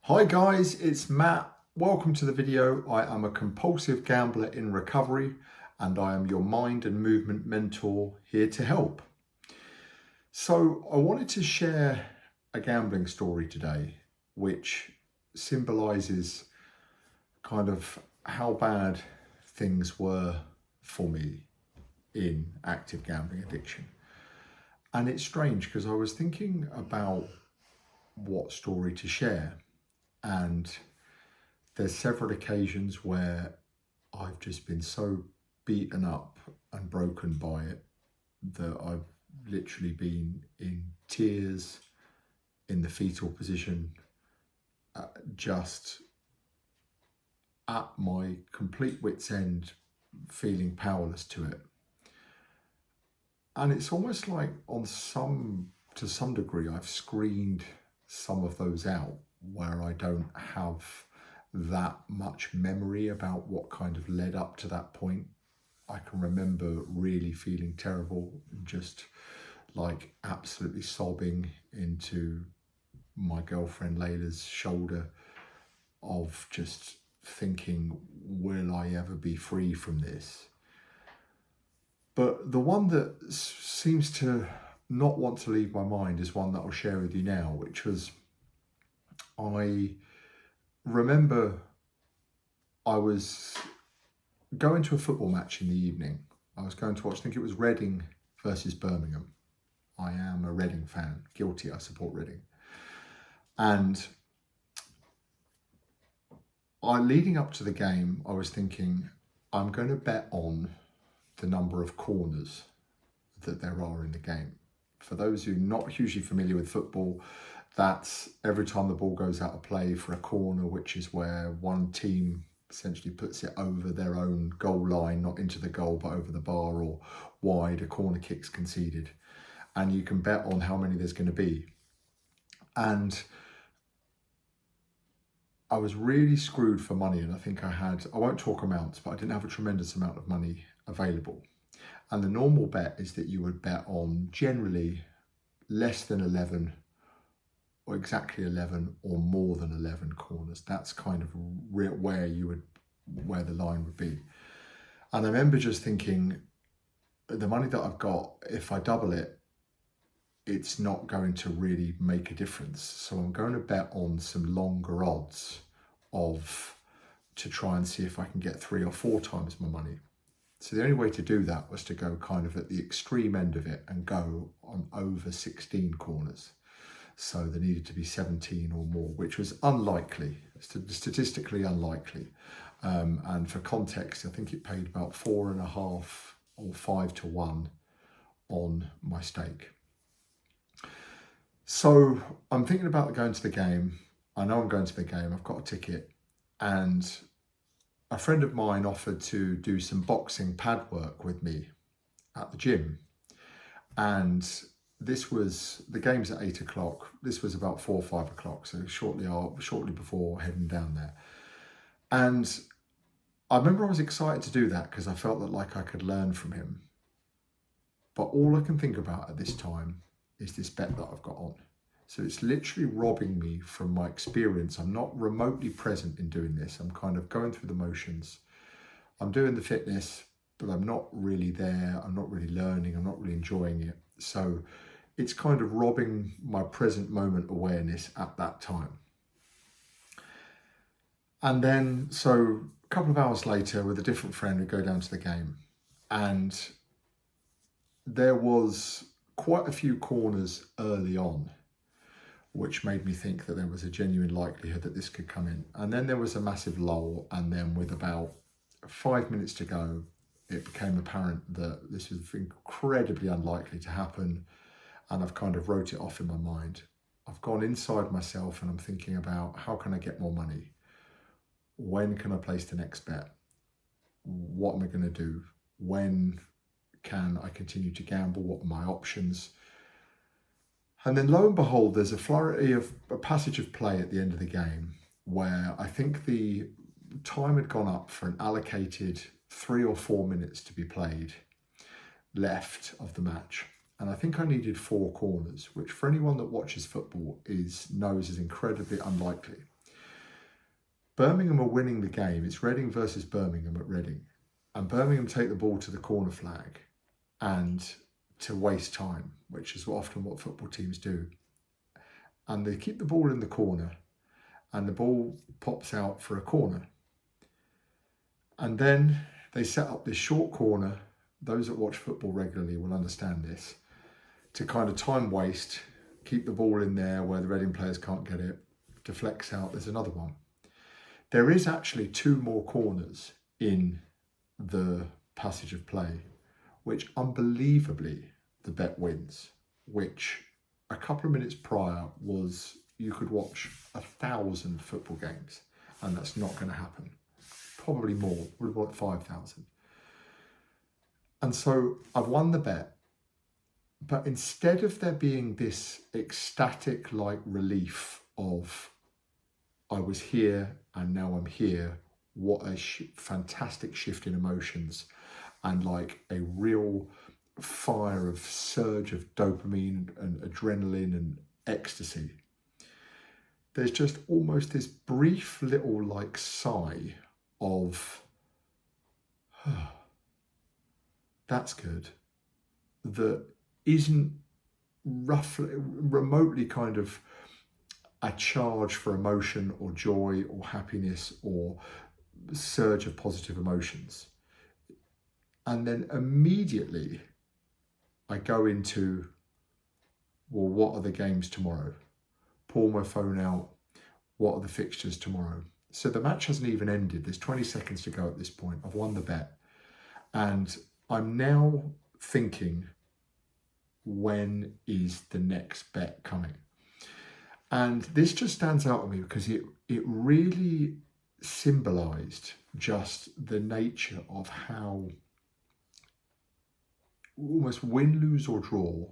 Hi guys, it's Matt. Welcome to the video. I am a compulsive gambler in recovery and I am your mind and movement mentor here to help. So I wanted to share a gambling story today which symbolises kind of how bad things were for me in active gambling addiction. And it's strange because I was thinking about what story to share. And there's several occasions where I've just been so beaten up and broken by it that I've literally been in tears, in the fetal position, just at my complete wit's end, feeling powerless to it. And it's almost like to some degree, I've screened some of those out where I don't have that much memory about what kind of led up to that point. I can remember really feeling terrible, just like absolutely sobbing into my girlfriend Layla's shoulder of just thinking, will I ever be free from this? But the one that seems to not want to leave my mind is one that I'll share with you now, which was, I remember I was going to a football match in the evening. I was going to watch, I think it was Reading versus Birmingham. I am a Reading fan, guilty, I support Reading. And leading up to the game, I was thinking, I'm going to bet on the number of corners that there are in the game. For those who are not hugely familiar with football, that's every time the ball goes out of play for a corner, which is where one team essentially puts it over their own goal line, not into the goal, but over the bar or wide, a corner kick's conceded. And you can bet on how many there's going to be. And I was really screwed for money. And I think I won't talk amounts, but I didn't have a tremendous amount of money available. And the normal bet is that you would bet on generally less than 11 or exactly 11 or more than 11 corners. That's kind of where the line would be. And I remember just thinking, the money that I've got, if I double it, it's not going to really make a difference. So I'm going to bet on some longer odds to try and see if I can get 3 or 4 times my money. So the only way to do that was to go kind of at the extreme end of it and go on over 16 corners. So there needed to be 17 or more, which was unlikely, statistically unlikely. And for context, I think it paid about 4.5 or 5 to 1 on my stake. So I'm thinking about going to the game. I know I'm going to the game. I've got a ticket. And a friend of mine offered to do some boxing pad work with me at the gym. And the game's at 8 o'clock. This was about 4 or 5 o'clock. So shortly before heading down there. And I remember I was excited to do that because I felt that like I could learn from him. But all I can think about at this time is this bet that I've got on. So it's literally robbing me from my experience. I'm not remotely present in doing this. I'm kind of going through the motions. I'm doing the fitness, but I'm not really there. I'm not really learning. I'm not really enjoying it. So it's kind of robbing my present moment awareness at that time. And then, so a couple of hours later with a different friend, we go down to the game. And there was quite a few corners early on, which made me think that there was a genuine likelihood that this could come in. And then there was a massive lull. And then with about 5 minutes to go, it became apparent that this was incredibly unlikely to happen. And I've kind of wrote it off in my mind. I've gone inside myself and I'm thinking about, how can I get more money? When can I place the next bet? What am I going to do? When can I continue to gamble? What are my options? And then lo and behold, there's a passage of play at the end of the game where I think the time had gone up for an allocated 3 or 4 minutes to be played left of the match. And I think I needed 4 corners, which for anyone that watches football knows is incredibly unlikely. Birmingham are winning the game. It's Reading versus Birmingham at Reading. And Birmingham take the ball to the corner flag and to waste time, which is often what football teams do. And they keep the ball in the corner and the ball pops out for a corner. And then they set up this short corner. Those that watch football regularly will understand this. To kind of time waste, keep the ball in there where the Reading players can't get it, deflects out, there's another one. There is actually 2 more corners in the passage of play, which unbelievably the bet wins, which a couple of minutes prior was, you could watch 1,000 football games and that's not going to happen. Probably more, would have bought 5,000. And so I've won the bet, but instead of there being this ecstatic like relief of I was here and now I'm here, what a fantastic shift in emotions and like a real fire of surge of dopamine and adrenaline and ecstasy. There's just almost this brief little like sigh of, oh, that's good, that isn't remotely kind of a charge for emotion or joy or happiness or surge of positive emotions. And then immediately I go into, well, what are the games tomorrow? Pull my phone out. What are the fixtures tomorrow? So the match hasn't even ended. There's 20 seconds to go at this point. I've won the bet. And I'm now thinking, when is the next bet coming? And this just stands out to me because it really symbolised just the nature of how almost win, lose or draw,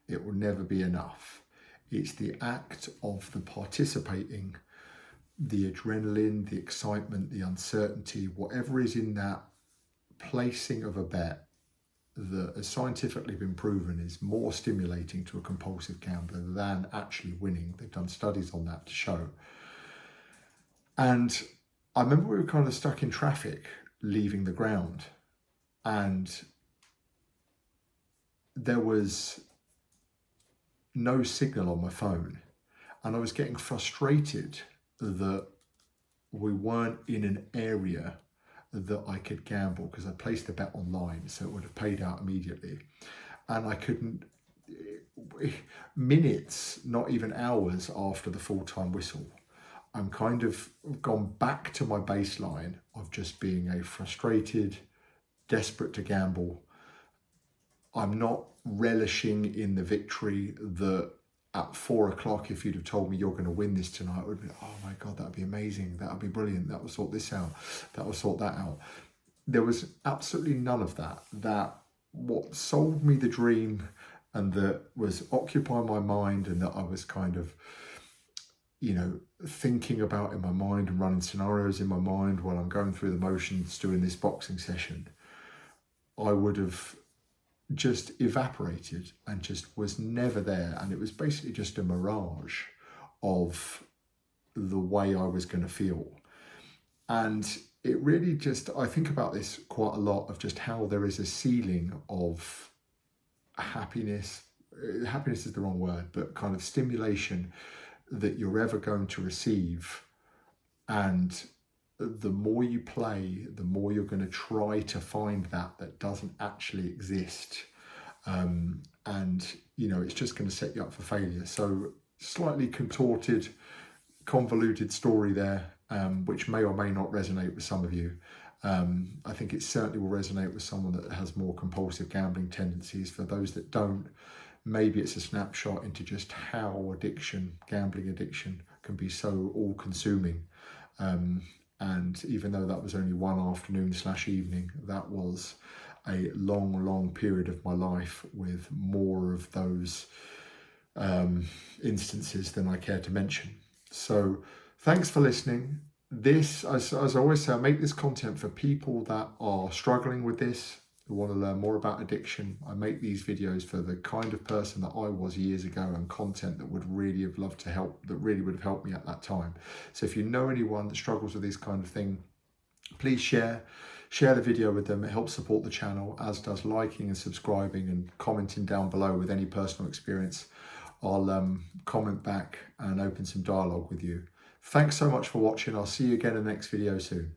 it will never be enough. It's the act of the participating, the adrenaline, the excitement, the uncertainty, whatever is in that placing of a bet that has scientifically been proven is more stimulating to a compulsive gambler than actually winning. They've done studies on that to show. And I remember we were kind of stuck in traffic leaving the ground, and there was no signal on my phone, and I was getting frustrated that we weren't in an area that I could gamble, because I placed the bet online, so it would have paid out immediately. And I couldn't, minutes, not even hours after the full-time whistle, I'm kind of gone back to my baseline of just being a frustrated, desperate to gamble. I'm not relishing in the victory that at 4 o'clock, if you'd have told me you're going to win this tonight, I would be, oh my God, that would be amazing. That would be brilliant. That will sort this out. That will sort that out. There was absolutely none of that. That what sold me the dream and that was occupying my mind and that I was kind of, thinking about in my mind and running scenarios in my mind while I'm going through the motions doing this boxing session, I would have just evaporated and just was never there. And it was basically just a mirage of the way I was going to feel. And it really just, I think about this quite a lot, of just how there is a ceiling of happiness. Happiness is the wrong word, but kind of stimulation that you're ever going to receive. And the more you play, the more you're going to try to find that doesn't actually exist. And, it's just going to set you up for failure. So slightly contorted, convoluted story there, which may or may not resonate with some of you. I think it certainly will resonate with someone that has more compulsive gambling tendencies. For those that don't, maybe it's a snapshot into just how gambling addiction can be so all-consuming. And even though that was only one afternoon/evening, that was a long period of my life with more of those instances than I care to mention. So thanks for listening. This, as I always say, I make this content for people that are struggling with this, who want to learn more about addiction. I make these videos for the kind of person that I was years ago, and content that would really have loved to help, that really would have helped me at that time. So if you know anyone that struggles with this kind of thing, please share the video with them. It helps support the channel, as does liking and subscribing and commenting down below with any personal experience. I'll comment back and open some dialogue with you. Thanks so much for watching. I'll see you again in the next video soon.